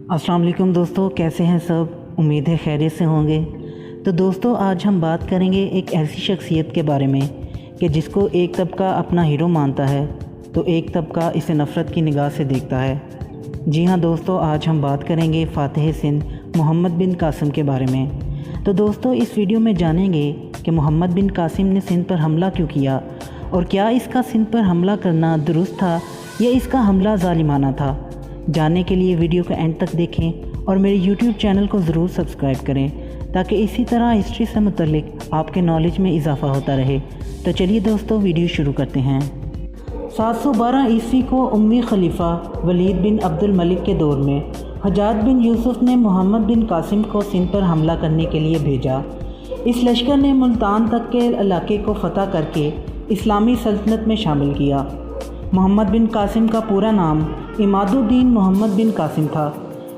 अस्सलाम वालेकुम दोस्तों, कैसे हैं सब। उम्मीद है खैरियत से होंगे। तो दोस्तों, आज हम बात करेंगे एक ऐसी शख्सियत के बारे में कि जिसको एक तबका अपना हीरो मानता है तो एक तबका इसे नफ़रत की निगाह से देखता है। जी हाँ दोस्तों, आज हम बात करेंगे फ़ातिह सिंध मोहम्मद बिन कासिम के बारे में। तो दोस्तों, इस वीडियो में जानेंगे कि मोहम्मद बिन कासिम ने सिंध पर हमला क्यों किया और क्या इसका सिंध पर हमला करना दुरुस्त था या इसका हमला ज़ालिमाना था। जानने के लिए वीडियो को एंड तक देखें और मेरे YouTube चैनल को ज़रूर सब्सक्राइब करें ताकि इसी तरह हिस्ट्री से मुतल्लिक आपके नॉलेज में इजाफ़ा होता रहे। तो चलिए दोस्तों, वीडियो शुरू करते हैं। 712 ईस्वी को उम्मी खलीफा वलीद बिन अब्दुल मलिक के दौर में हजाज बिन यूसुफ ने मोहम्मद बिन कासिम को सिंध पर हमला करने के लिए भेजा। इस लश्कर ने मुल्तान तक के इलाके को फ़तह करके इस्लामी सल्तनत में शामिल किया। मोहम्मद बिन कासिम का पूरा नाम इमादुद्दीन मोहम्मद बिन कासिम था,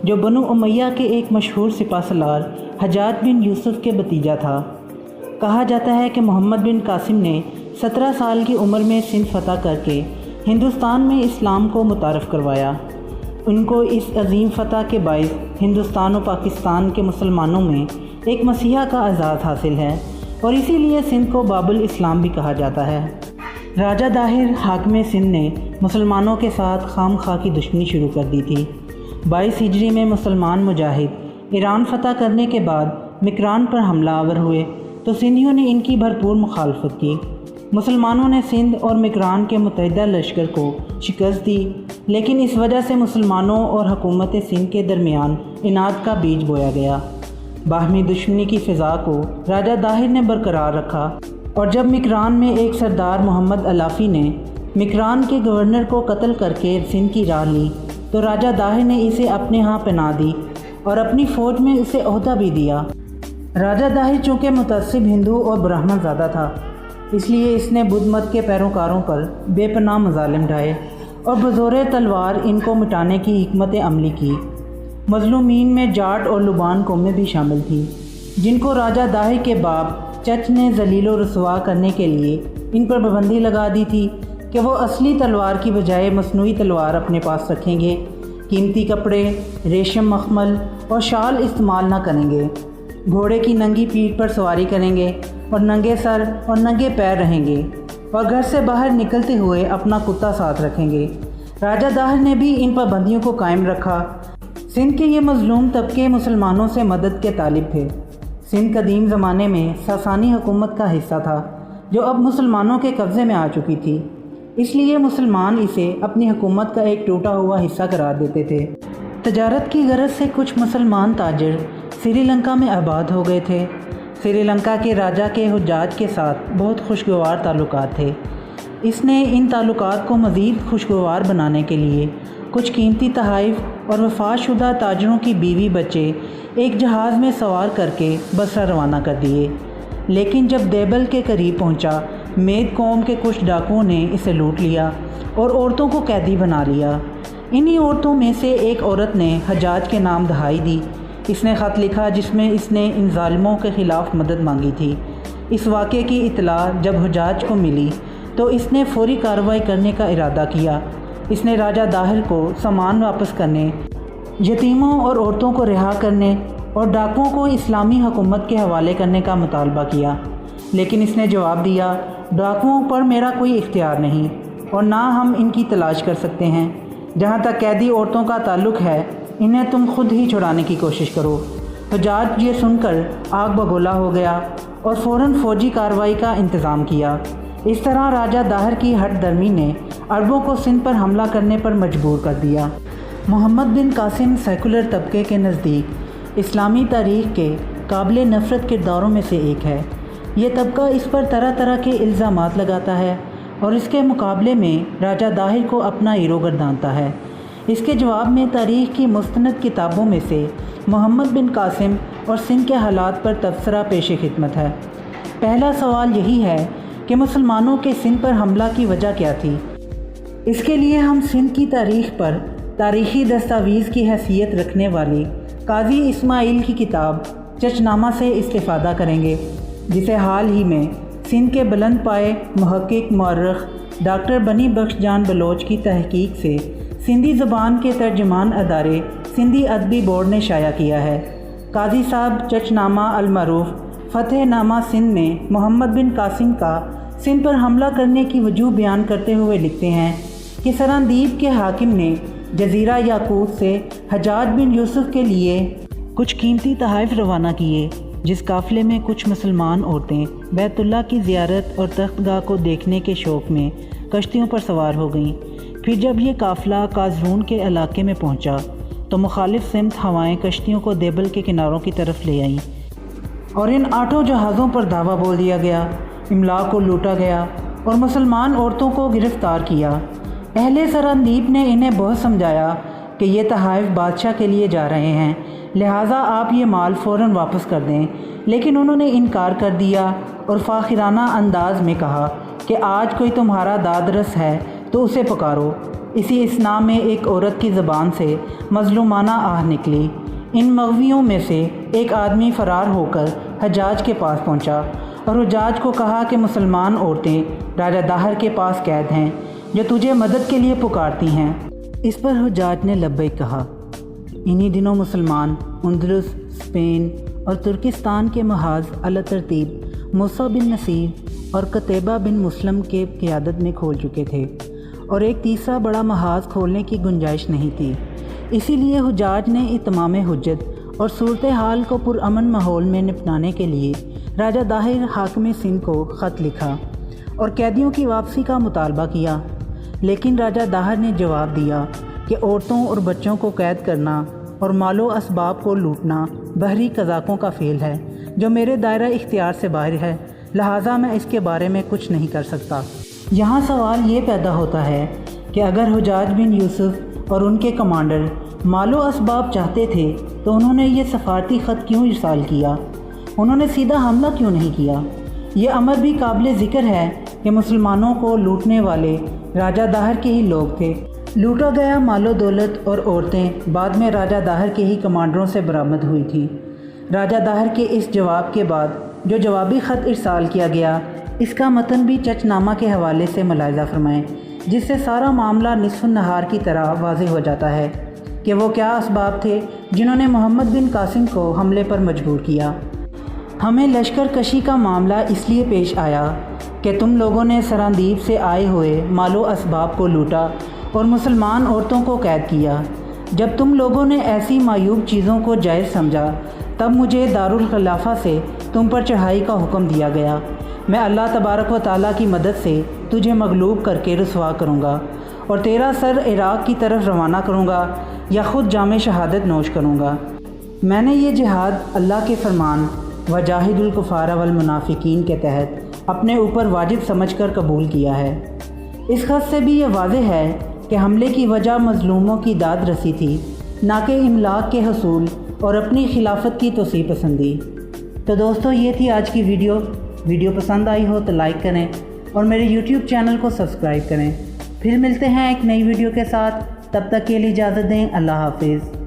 जो बनु उमैया के एक मशहूर सिपाहसालार हजाज बिन यूसुफ के भतीजा था। कहा जाता है कि मोहम्मद बिन कासिम ने 17 साल की उम्र में सिंध फ़तह करके हिंदुस्तान में इस्लाम को मुतारफ़ करवाया। उनको इस अजीम फ़तह के बाइस हिंदुस्तान और पाकिस्तान के मुसलमानों में एक मसीहा का एजाज़ हासिल है और इसीलिए सिंध को बाबुल इस्लाम भी कहा जाता है। राजा दाहिर हाकिम सिंध ने मुसलमानों के साथ खामखा की दुश्मनी शुरू कर दी थी। 22 हिजरी में मुसलमान मुजाहिद ईरान फ़तह करने के बाद मिकरान पर हमला आवर हुए तो सिंधियों ने इनकी भरपूर मुखालफत की। मुसलमानों ने सिंध और मिकरान के मुतहदा लश्कर को शिकस्त दी, लेकिन इस वजह से मुसलमानों और हुकूमत सिंध के दरमियान इनाद का बीज बोया गया। बाहमी दुश्मनी की फ़िज़ा को राजा दाहिर ने बरकरार रखा और जब मिकरान में एक सरदार मोहम्मद अलाफ़ी ने मिकरान के गवर्नर को कत्ल करके सिंध की राह ली तो राजा दाहिर ने इसे अपने यहाँ पनाह दी और अपनी फ़ौज में उसे ओहदा भी दिया। राजा दाहिर चूँकि मुतअस्सिब हिंदू और ब्राह्मण ज़्यादा था, इसलिए इसने बुद्ध मत के पैरोकारों पर बेपनाह मज़ालिम ढाए और बज़ोर तलवार इनको मिटाने की हिकमत अमली की। मज़लूमीन में जाट और लुबान कौमें भी शामिल थीं, जिनको राजा दाहिर के बाप चच ने जलील व रसवा करने के लिए इन पर पाबंदी लगा दी थी कि वो असली तलवार की बजाय मसनूई तलवार अपने पास रखेंगे, कीमती कपड़े, रेशम मखमल और शाल इस्तेमाल ना करेंगे, घोड़े की नंगी पीठ पर सवारी करेंगे और नंगे सर और नंगे पैर रहेंगे और घर से बाहर निकलते हुए अपना कुत्ता साथ रखेंगे। राजा दाहिर ने भी इन पाबंदियों को कायम रखा। सिंध के ये मज़लूम तबके मुसलमानों से मदद के तालिब थे। सिंध कदीम ज़माने में सासानी हुकूमत का हिस्सा था, जो अब मुसलमानों के कब्ज़े में आ चुकी थी, इसलिए मुसलमान इसे अपनी हुकूमत का एक टूटा हुआ हिस्सा करार देते थे। तजारत की गरज से कुछ मुसलमान ताजिर श्रीलंका में आबाद हो गए थे। श्रीलंका के राजा के हुज्जाज के साथ बहुत खुशगवार ताल्लुकात थे। इसने इन ताल्लुकात को मज़ीद खुशगवार बनाने के लिए कुछ कीमती तहाइफ और वफातशुदा ताजरों की बीवी बच्चे एक जहाज़ में सवार करके बसरा रवाना कर दिए। लेकिन जब देबल के करीब पहुंचा, मेद कौम के कुछ डाकुओं ने इसे लूट लिया और औरतों को कैदी बना लिया। इन्हीं औरतों में से एक औरत ने हजाज के नाम दहाई दी। इसने ख़त लिखा जिसमें इसने इन ज़ालिमों के ख़िलाफ़ मदद मांगी थी। इस वाक़े की इत्तला जब हजाज को मिली तो इसने फ़ौरी कार्रवाई करने का इरादा किया। इसने राजा दाहिर को सामान वापस करने, यतीमों और औरतों को रिहा करने और डाकुओं को इस्लामी हुकूमत के हवाले करने का मुतालबा किया। लेकिन इसने जवाब दिया, डाकुओं पर मेरा कोई इख्तियार नहीं और ना हम इनकी तलाश कर सकते हैं। जहाँ तक कैदी औरतों का ताल्लुक़ है, इन्हें तुम खुद ही छुड़ाने की कोशिश करो। हजाज ये सुनकर आग बगोला हो गया और फ़ौरन फ़ौजी कार्रवाई का इंतज़ाम किया। इस तरह राजा दाहिर की हट दर्मी ने अरबों को सिंध पर हमला करने पर मजबूर कर दिया। मोहम्मद बिन कासिम सेकुलर तबके के नज़दीक इस्लामी तारीख़ के काबिल नफ़रत किरदारों में से एक है। ये तबका इस पर तरह तरह के इल्ज़ामात लगाता है और इसके मुकाबले में राजा दाहिर को अपना हीरो गर्दानता है। इसके जवाब में तारीख़ की मुस्तनद किताबों में से मोहम्मद बिन कासिम और सिंध के हालात पर तबसरा पेश खिदमत है। पहला सवाल यही है कि मुसलमानों के सिंध पर हमला की वजह क्या थी। इसके लिए हम सिंध की तारीख़ पर तारीख़ी दस्तावेज़ की हैसियत रखने वाली काजी इस्माइल की किताब चचनामा से इस्तिफ़ादा करेंगे, जिसे हाल ही में सिंध के बुलंद पाए मुहक्किक मौर्रख डॉक्टर बनी बख्श जान बलोच की तहकीक से सिंधी ज़बान के तर्जुमान अदारे سندھی ادبی بورڈ نے شائع کیا ہے۔ قاضی صاحب چچنامہ المعروف فتح نامہ سندھ میں محمد بن قاسم کا سندھ پر حملہ کرنے کی وجوہ بیان کرتے ہوئے لکھتے ہیں کہ سراندیپ کے حاکم نے جزیرہ یاقوت سے حجاج بن یوسف کے لیے کچھ قیمتی تحائف روانہ کیے، جس قافلے میں کچھ مسلمان عورتیں بیت اللہ کی زیارت اور تخت گاہ کو دیکھنے کے شوق میں کشتیوں پر سوار ہو گئیں۔ پھر جب یہ قافلہ کازرون کے علاقے میں پہنچا تو مخالف سمت ہوائیں کشتیوں کو دیبل کے کناروں کی طرف لے آئیں اور ان 8 جہازوں پر دعویٰ بول دیا گیا، املاک کو لوٹا گیا اور مسلمان عورتوں کو گرفتار کیا۔ اہل سراندیپ نے انہیں بہت سمجھایا کہ یہ تحائف بادشاہ کے لیے جا رہے ہیں، لہٰذا آپ یہ مال فوراً واپس کر دیں، لیکن انہوں نے انکار کر دیا اور فاخرانہ انداز میں کہا کہ آج کوئی تمہارا داد رس ہے تو اسے پکارو۔ اسی اثناء میں ایک عورت کی زبان سے مظلومانہ آہ نکلی۔ ان مغویوں میں سے ایک آدمی فرار ہو کر حجاج کے پاس پہنچا اور حجاج کو کہا کہ مسلمان عورتیں راجہ داہر کے پاس قید ہیں جو تجھے مدد کے لیے پکارتی ہیں۔ اس پر حجاج نے لبیک کہا۔ انہی دنوں مسلمان اندلس، اسپین اور ترکستان کے محاذ علی ترتیب موسیٰ بن نصیر اور قتیبہ بن مسلم کے قیادت میں کھول چکے تھے اور ایک تیسرا بڑا محاذ کھولنے کی گنجائش نہیں تھی۔ اسی لیے حجاج نے اتمام حجت اور صورتحال کو پرامن ماحول میں نپٹانے کے لیے راجہ داہر حاکم سندھ کو خط لکھا اور قیدیوں کی واپسی کا مطالبہ کیا، لیکن راجہ داہر نے جواب دیا کہ عورتوں اور بچوں کو قید کرنا اور مال و اسباب کو لوٹنا بحری قزاقوں کا فعل ہے جو میرے دائرہ اختیار سے باہر ہے، لہٰذا میں اس کے بارے میں کچھ نہیں کر سکتا۔ یہاں سوال یہ پیدا ہوتا ہے کہ اگر حجاج بن یوسف اور ان کے کمانڈر مال و اسباب چاہتے تھے تو انہوں نے یہ سفارتی خط کیوں ارسال کیا؟ انہوں نے سیدھا حملہ کیوں نہیں کیا؟ یہ امر بھی قابل ذکر ہے کہ مسلمانوں کو لوٹنے والے راجہ داہر کے ہی لوگ تھے۔ لوٹا گیا مال و دولت اور عورتیں بعد میں راجہ داہر کے ہی کمانڈروں سے برآمد ہوئی تھیں۔ راجہ داہر کے اس جواب کے بعد جو جوابی خط ارسال کیا گیا، اس کا متن بھی چچنامہ کے حوالے سے ملاحظہ فرمائیں، جس سے سارا معاملہ نصف النہار کی طرح واضح ہو جاتا ہے کہ وہ کیا اسباب تھے جنہوں نے محمد بن قاسم کو حملے پر مجبور کیا۔ ہمیں لشکر کشی کا معاملہ اس لیے پیش آیا کہ تم لوگوں نے سراندیپ سے آئے ہوئے مال و اسباب کو لوٹا اور مسلمان عورتوں کو قید کیا۔ جب تم لوگوں نے ایسی معیوب چیزوں کو جائز سمجھا تب مجھے دارالخلافہ سے تم پر چڑھائی کا حکم دیا گیا۔ میں اللہ تبارک و تعالیٰ کی مدد سے تجھے مغلوب کر کے رسوا کروں گا اور تیرا سر عراق کی طرف روانہ کروں گا یا خود جام شہادت نوش کروں گا۔ میں نے یہ جہاد اللہ کے فرمان وجاہد الکفار والمنافقین کے تحت اپنے اوپر واجب سمجھ کر قبول کیا ہے۔ اس خط سے بھی یہ واضح ہے کہ حملے کی وجہ مظلوموں کی داد رسی تھی، نہ کہ املاک کے حصول اور اپنی خلافت کی توسیع پسندی۔ تو دوستو، یہ تھی آج کی ویڈیو پسند آئی ہو تو لائک کریں اور میرے یوٹیوب چینل کو سبسکرائب کریں۔ پھر ملتے ہیں ایک نئی ویڈیو کے ساتھ، تب تک کے لیے اجازت دیں۔ اللہ حافظ۔